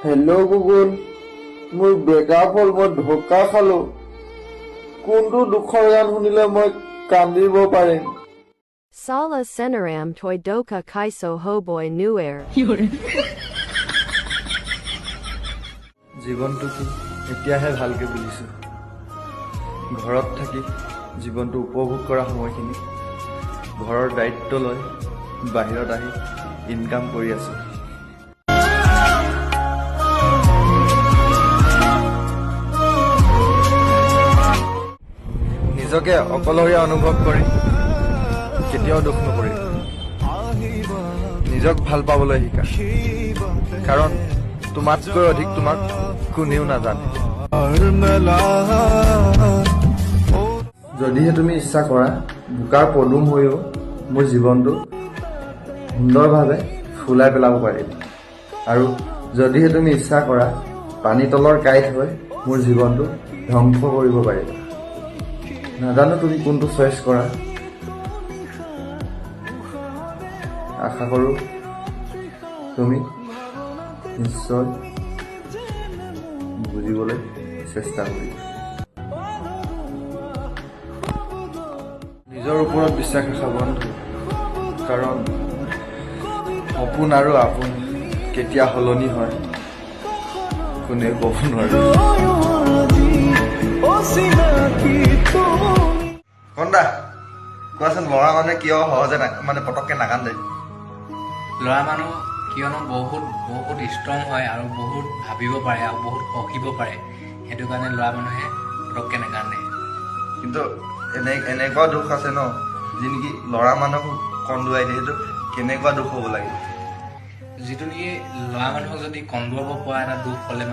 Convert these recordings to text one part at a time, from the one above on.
Hello' Google, মোৰ breakup হ'ল, মই ধোকা খালো। কোনটো দুখৰ গান শুনিলে মই কান্দিব পাৰিম? Sala Senaram Toy Doka Kaiso Hoboy Nuer. জীৱনটো কি এতিয়াহে ভালকে বুজিছো। ঘৰত থাকি জীৱনটো উপভোগ কৰা সময়খিনি ঘৰৰ দায়িত্ব লৈ বাহিৰত আহি ইনকাম কৰি আছো। নিজকে অকলশৰীয়া অনুভৱ কৰি কেতিয়াও দুখ নকৰি নিজক ভাল পাবলৈ শিকা, কাৰণ তোমাতকৈ অধিক তোমাক কোনেও নাজানে। যদিহে তুমি ইচ্ছা কৰা, বোকাৰ পদুম হৈও মোৰ জীৱনটো সুন্দৰভাৱে ফুলাই পেলাব পাৰিবা। আৰু যদিহে তুমি ইচ্ছা কৰা, পানী তলৰ কাঁইট হৈ মোৰ জীৱনটো ধ্বংস কৰিব পাৰিবা। নাজানো তুমি কোনটো চইচ কৰা। আশা কৰোঁ তুমি নিশ্চয় বুজিবলৈ চেষ্টা কৰিবা। নিজৰ ওপৰত বিশ্বাস ৰাখা বন্ধু, কাৰণ সপোন আৰু আপোন কেতিয়া সলনি হয় কোনেও ক'ব নোৱাৰে। কন্দা কোৱাচোন, ল'ৰা মানুহে কিয় সহজে পটককে নাকান্দে? ল'ৰা মানুহ কিয়নো বহুত ষ্ট্ৰং হয় আৰু বহুত ভাবিব পাৰে আৰু বহুত সহিব পাৰে, সেইটো কাৰণে ল'ৰা মানুহে পটককে নাকান্দে। কিন্তু এনেকুৱা দুখ আছে ন, যি নেকি ল'ৰা মানুহক কন্দুৱাই দিয়ে। সেইটো কেনেকুৱা দুখ হ'ব লাগে? যিটো নেকি ল'ৰা মানুহক যদি কন্দুৱাব পৰা এটা দুখ হ'লে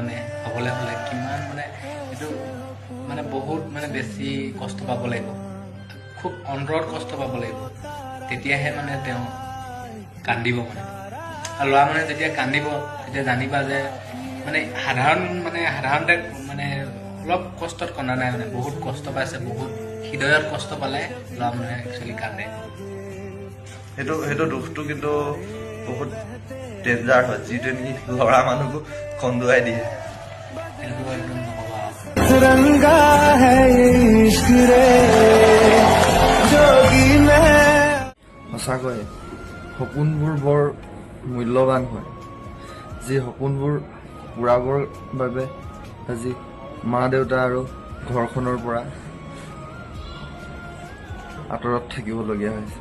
হ'লে কিমান এইটো বহুত বেছি কষ্ট পাব লাগিব, খুব অন্তৰত কষ্ট পাব লাগিব, তেতিয়াহে তেওঁ কান্দিব। আৰু ল'ৰা মানুহে যেতিয়া কান্দিব, তেতিয়া জানিবা যে সাধাৰণতে অলপ কষ্টত কন্দা নাই, বহুত কষ্ট পাইছে, বহুত হৃদয়ত কষ্ট পালে ল'ৰা মানুহে একচুৱেলি কান্দে। সেইটো দুখটো কিন্তু বহুত ডেঞ্জাৰ হয়, যিটো নেকি ল'ৰা মানুহকো কন্দুৱাই দিয়ে। সেইটো একদম নক'বা। সঁচাকৈ সপোনবোৰ বৰ মূল্যৱান হয়। যি সপোনবোৰ পূৰাবৰ বাবে আজি মা দেউতা আৰু ঘৰখনৰ পৰা আঁতৰত থাকিবলগীয়া হৈছে।